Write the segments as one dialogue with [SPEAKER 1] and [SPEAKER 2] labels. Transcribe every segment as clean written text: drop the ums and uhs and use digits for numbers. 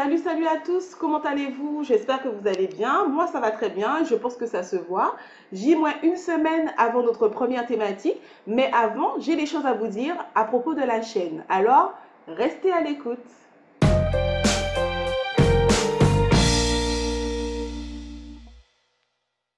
[SPEAKER 1] Salut à tous, comment allez-vous? J'espère que vous allez bien. Moi, ça va très bien et je pense que ça se voit. J'y moins une semaine avant notre première thématique, mais avant, j'ai des choses à vous dire à propos de la chaîne. Alors, restez à l'écoute.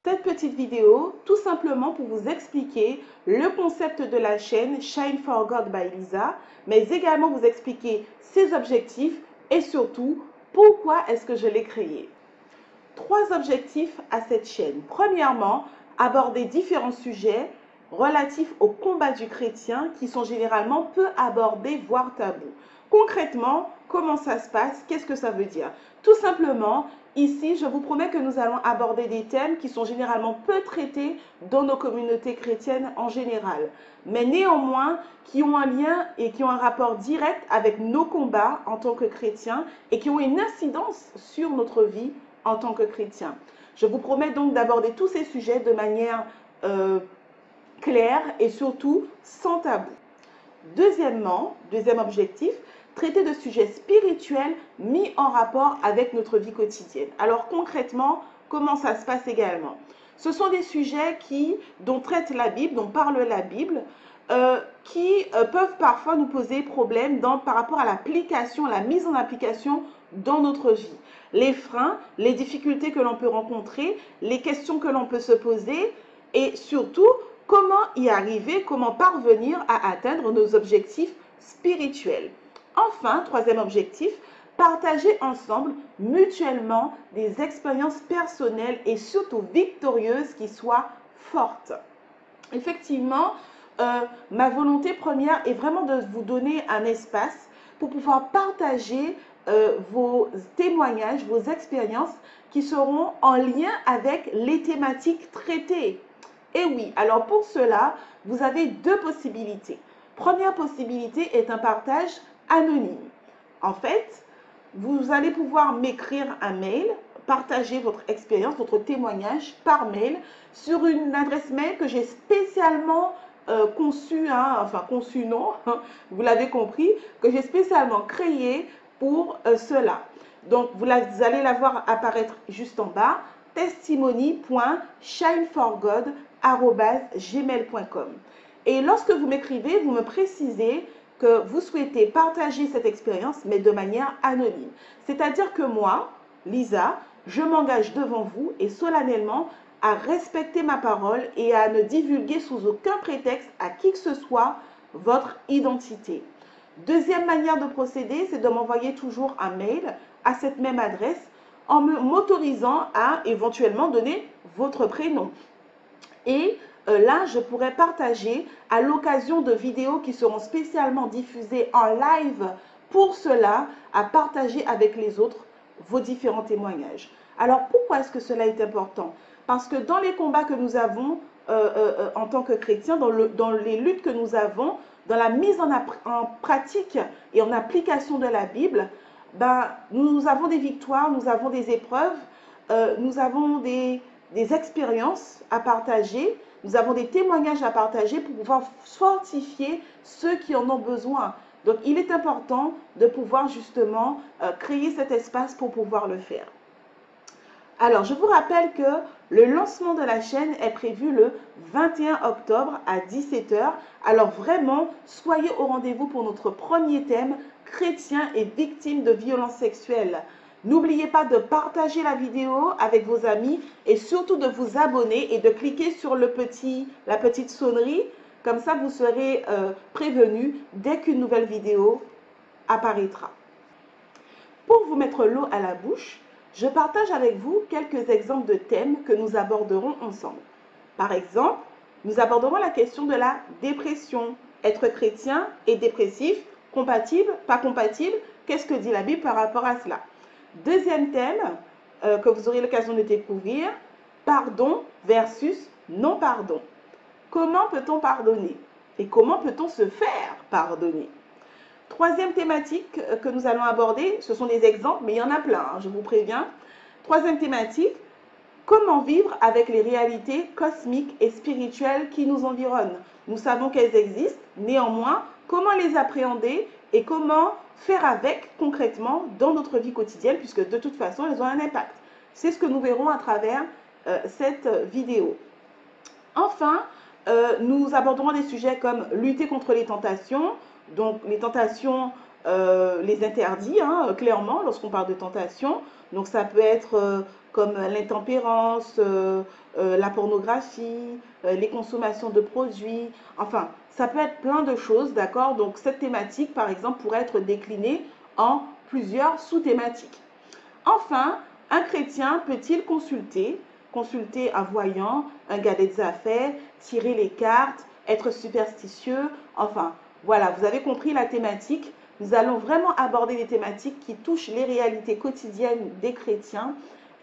[SPEAKER 1] Cette petite vidéo, tout simplement pour vous expliquer le concept de la chaîne Shine for God by Lisa, mais également vous expliquer ses objectifs et surtout pourquoi est-ce que je l'ai créée. 3 objectifs à cette chaîne. Premièrement, aborder différents sujets relatifs au combat du chrétien qui sont généralement peu abordés, voire tabous. Concrètement, comment ça se passe? Qu'est-ce que ça veut dire? Tout simplement, ici, je vous promets que nous allons aborder des thèmes qui sont généralement peu traités dans nos communautés chrétiennes en général, mais néanmoins qui ont un lien et qui ont un rapport direct avec nos combats en tant que chrétiens et qui ont une incidence sur notre vie en tant que chrétien. Je vous promets donc d'aborder tous ces sujets de manière claire et surtout sans tabou. Deuxièmement, deuxième objectif, traiter de sujets spirituels mis en rapport avec notre vie quotidienne. Alors concrètement, comment ça se passe également? Ce sont des sujets dont traite la Bible, dont parle la Bible, qui peuvent parfois nous poser problème par rapport à l'application, la mise en application dans notre vie. Les freins, les difficultés que l'on peut rencontrer, les questions que l'on peut se poser et surtout, comment y arriver, comment parvenir à atteindre nos objectifs spirituels. Enfin, troisième objectif, partager ensemble mutuellement des expériences personnelles et surtout victorieuses qui soient fortes. Effectivement, ma volonté première est vraiment de vous donner un espace pour pouvoir partager vos témoignages, vos expériences qui seront en lien avec les thématiques traitées. Et oui, alors pour cela, vous avez 2 possibilités. Première possibilité est un partage anonyme. En fait, vous allez pouvoir m'écrire un mail, partager votre expérience, votre témoignage par mail sur une adresse mail que j'ai spécialement conçue, conçue non, vous l'avez compris, que j'ai spécialement créée pour cela. Donc, vous allez la voir apparaître juste en bas, testimony.shineforgod@gmail.com. Et lorsque vous m'écrivez, vous me précisez que vous souhaitez partager cette expérience, mais de manière anonyme. C'est-à-dire que moi, Lisa, je m'engage devant vous et solennellement à respecter ma parole et à ne divulguer sous aucun prétexte à qui que ce soit votre identité. Deuxième manière de procéder, c'est de m'envoyer toujours un mail à cette même adresse en m'autorisant à éventuellement donner votre prénom. Et là, je pourrais partager à l'occasion de vidéos qui seront spécialement diffusées en live pour cela, à partager avec les autres vos différents témoignages. Alors, pourquoi est-ce que cela est important? Parce que dans les combats que nous avons en tant que chrétiens, dans les luttes que nous avons, dans la mise en pratique et en application de la Bible, nous avons des victoires, nous avons des épreuves, nous avons des expériences à partager, nous avons des témoignages à partager pour pouvoir fortifier ceux qui en ont besoin. Donc, il est important de pouvoir justement créer cet espace pour pouvoir le faire. Alors, je vous rappelle que le lancement de la chaîne est prévu le 21 octobre à 17 h. Alors vraiment, soyez au rendez-vous pour notre premier thème, chrétiens et victimes de violences sexuelles. N'oubliez pas de partager la vidéo avec vos amis et surtout de vous abonner et de cliquer sur la petite sonnerie. Comme ça, vous serez prévenus dès qu'une nouvelle vidéo apparaîtra. Pour vous mettre l'eau à la bouche, je partage avec vous quelques exemples de thèmes que nous aborderons ensemble. Par exemple, nous aborderons la question de la dépression. Être chrétien et dépressif, compatible, pas compatible, qu'est-ce que dit la Bible par rapport à cela? Deuxième thème que vous aurez l'occasion de découvrir, pardon versus non-pardon. Comment peut-on pardonner? Et comment peut-on se faire pardonner? Troisième thématique que nous allons aborder, ce sont des exemples, mais il y en a plein, je vous préviens. Troisième thématique, comment vivre avec les réalités cosmiques et spirituelles qui nous environnent. Nous savons qu'elles existent, néanmoins, comment les appréhender et comment faire avec concrètement dans notre vie quotidienne, puisque de toute façon, elles ont un impact. C'est ce que nous verrons à travers cette vidéo. Enfin, nous aborderons des sujets comme lutter contre les tentations. Donc, les tentations, les interdits, hein, clairement, lorsqu'on parle de tentation. Donc, ça peut être comme l'intempérance, la pornographie, les consommations de produits. Enfin, ça peut être plein de choses, d'accord? Donc, cette thématique, par exemple, pourrait être déclinée en plusieurs sous-thématiques. Enfin, un chrétien peut-il consulter un voyant, un gars des affaires, tirer les cartes, être superstitieux? Enfin, voilà, vous avez compris la thématique. Nous allons vraiment aborder des thématiques qui touchent les réalités quotidiennes des chrétiens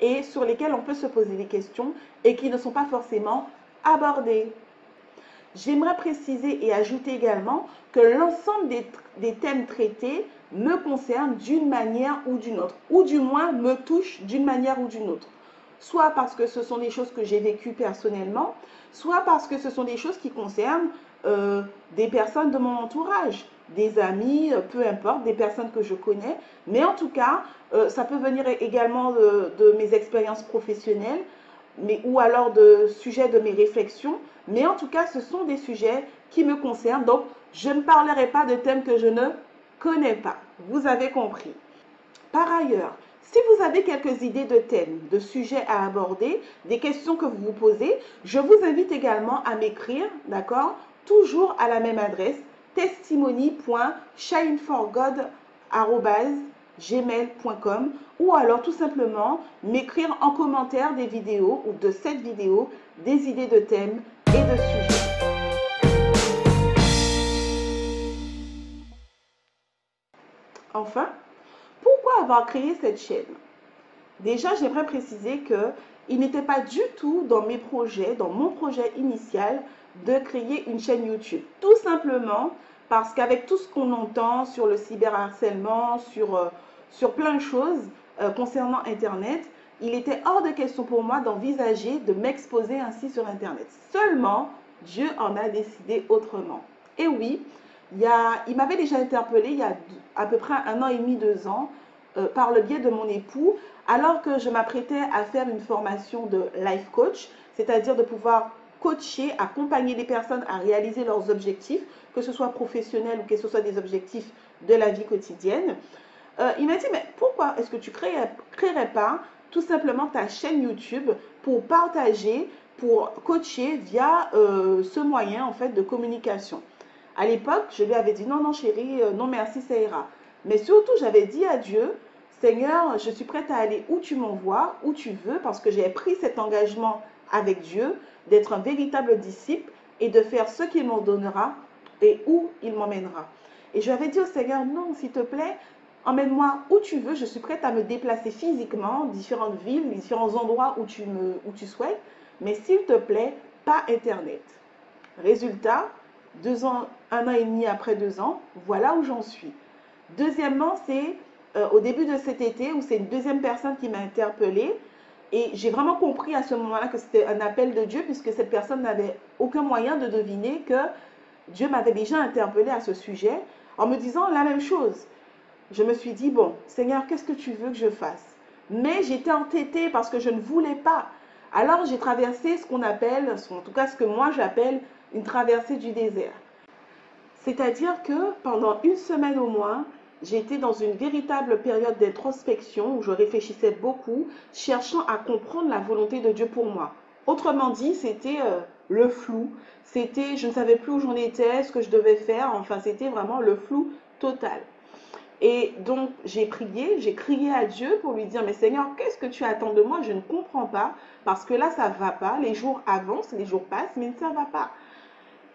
[SPEAKER 1] et sur lesquelles on peut se poser des questions et qui ne sont pas forcément abordées. J'aimerais préciser et ajouter également que l'ensemble des thèmes traités me concernent d'une manière ou d'une autre, ou du moins me touchent d'une manière ou d'une autre. Soit parce que ce sont des choses que j'ai vécues personnellement, soit parce que ce sont des choses qui concernent des personnes de mon entourage, des amis, peu importe, des personnes que je connais. Mais en tout cas, ça peut venir également de mes expériences professionnelles, ou alors de sujets de mes réflexions. Mais en tout cas, ce sont des sujets qui me concernent. Donc, je ne parlerai pas de thèmes que je ne connais pas. Vous avez compris. Par ailleurs, si vous avez quelques idées de thèmes, de sujets à aborder, des questions que vous vous posez, je vous invite également à m'écrire, d'accord? Toujours à la même adresse, testimony.shineforgod@gmail.com, ou alors tout simplement m'écrire en commentaire des vidéos ou de cette vidéo des idées de thèmes et de sujets. Enfin, pourquoi avoir créé cette chaîne? Déjà, j'aimerais préciser qu'il n'était pas du tout dans mes projets, dans mon projet initial, de créer une chaîne YouTube. Tout simplement parce qu'avec tout ce qu'on entend sur le cyberharcèlement, sur plein de choses concernant Internet, il était hors de question pour moi d'envisager de m'exposer ainsi sur Internet. Seulement, Dieu en a décidé autrement. Et oui, il m'avait déjà interpellé il y a à peu près 1 an et demi, 2 ans, par le biais de mon époux, alors que je m'apprêtais à faire une formation de life coach, c'est-à-dire de pouvoir coacher, accompagner les personnes à réaliser leurs objectifs, que ce soit professionnel ou que ce soit des objectifs de la vie quotidienne. Il m'a dit, mais pourquoi est-ce que tu créerais pas tout simplement ta chaîne YouTube pour partager, pour coacher via ce moyen en fait de communication? À l'époque, je lui avais dit, non, non chérie, non merci, ça ira. Mais surtout, j'avais dit à Dieu, Seigneur, je suis prête à aller où tu m'envoies, où tu veux, parce que j'ai pris cet engagement avec Dieu d'être un véritable disciple et de faire ce qu'il m'ordonnera et où il m'emmènera. Et je lui avais dit au Seigneur, non, s'il te plaît, emmène-moi où tu veux, je suis prête à me déplacer physiquement, différentes villes, différents endroits où tu souhaites, mais s'il te plaît, pas Internet. Résultat, 2 ans, 1 an et demi après 2 ans, voilà où j'en suis. Deuxièmement, c'est au début de cet été où c'est une deuxième personne qui m'a interpellée et j'ai vraiment compris à ce moment-là que c'était un appel de Dieu puisque cette personne n'avait aucun moyen de deviner que Dieu m'avait déjà interpellée à ce sujet en me disant la même chose. Je me suis dit, bon, Seigneur, qu'est-ce que tu veux que je fasse? Mais j'étais entêtée parce que je ne voulais pas. Alors j'ai traversé ce qu'on appelle, en tout cas ce que moi j'appelle une traversée du désert. C'est-à-dire que pendant 1 semaine au moins, j'étais dans une véritable période d'introspection où je réfléchissais beaucoup, cherchant à comprendre la volonté de Dieu pour moi. Autrement dit, c'était le flou. C'était, je ne savais plus où j'en étais, ce que je devais faire. Enfin, c'était vraiment le flou total. Et donc, j'ai crié à Dieu pour lui dire, mais Seigneur, qu'est-ce que tu attends de moi? Je ne comprends pas, parce que là, ça ne va pas. Les jours avancent, les jours passent, mais ça ne va pas.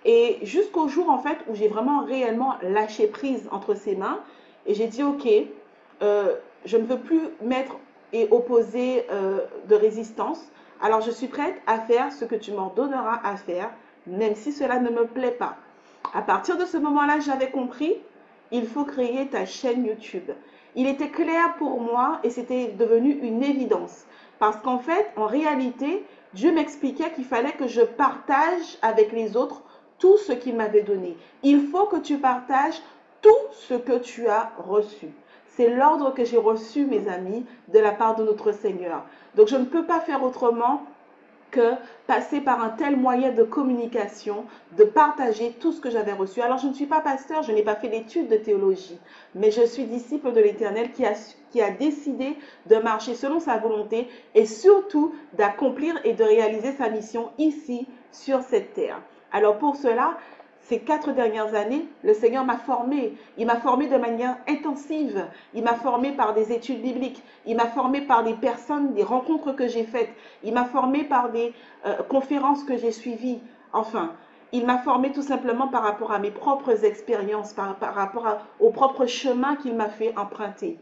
[SPEAKER 1] Et jusqu'au jour, en fait, où j'ai vraiment réellement lâché prise entre ses mains, et j'ai dit, ok, je ne veux plus mettre et opposer de résistance, alors je suis prête à faire ce que tu m'ordonneras à faire, même si cela ne me plaît pas. À partir de ce moment-là, j'avais compris, il faut créer ta chaîne YouTube. Il était clair pour moi et c'était devenu une évidence. Parce qu'en fait, en réalité, Dieu m'expliquait qu'il fallait que je partage avec les autres tout ce qu'il m'avait donné. Il faut que tu partages tout ce que tu as reçu. C'est l'ordre que j'ai reçu, mes amis, de la part de notre Seigneur. Donc, je ne peux pas faire autrement que passer par un tel moyen de communication, de partager tout ce que j'avais reçu. Alors, je ne suis pas pasteur, je n'ai pas fait d'études de théologie, mais je suis disciple de l'Éternel qui a décidé de marcher selon sa volonté et surtout d'accomplir et de réaliser sa mission ici, sur cette terre. Alors, pour cela, ces 4 dernières années, le Seigneur m'a formé. Il m'a formé de manière intensive. Il m'a formé par des études bibliques. Il m'a formé par des personnes, des rencontres que j'ai faites. Il m'a formé par des conférences que j'ai suivies. Enfin, il m'a formé tout simplement par rapport à mes propres expériences, par rapport au propre chemin qu'il m'a fait emprunter.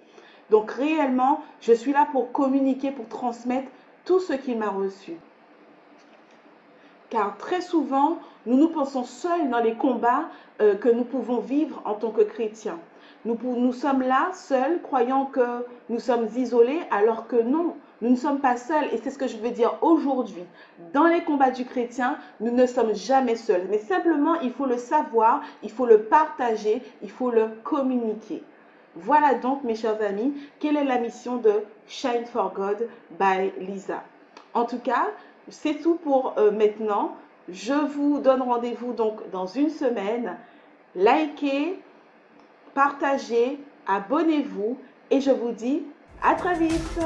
[SPEAKER 1] Donc réellement, je suis là pour communiquer, pour transmettre tout ce qu'il m'a reçu. Car très souvent, nous pensons seuls dans les combats que nous pouvons vivre en tant que chrétiens. Nous sommes là, seuls, croyant que nous sommes isolés, alors que non, nous ne sommes pas seuls. Et c'est ce que je veux dire aujourd'hui. Dans les combats du chrétien, nous ne sommes jamais seuls. Mais simplement, il faut le savoir, il faut le partager, il faut le communiquer. Voilà donc, mes chers amis, quelle est la mission de Shine for God by Lisa. En tout cas, c'est tout pour maintenant. Je vous donne rendez-vous donc dans une semaine. Likez, partagez, abonnez-vous et je vous dis à très vite.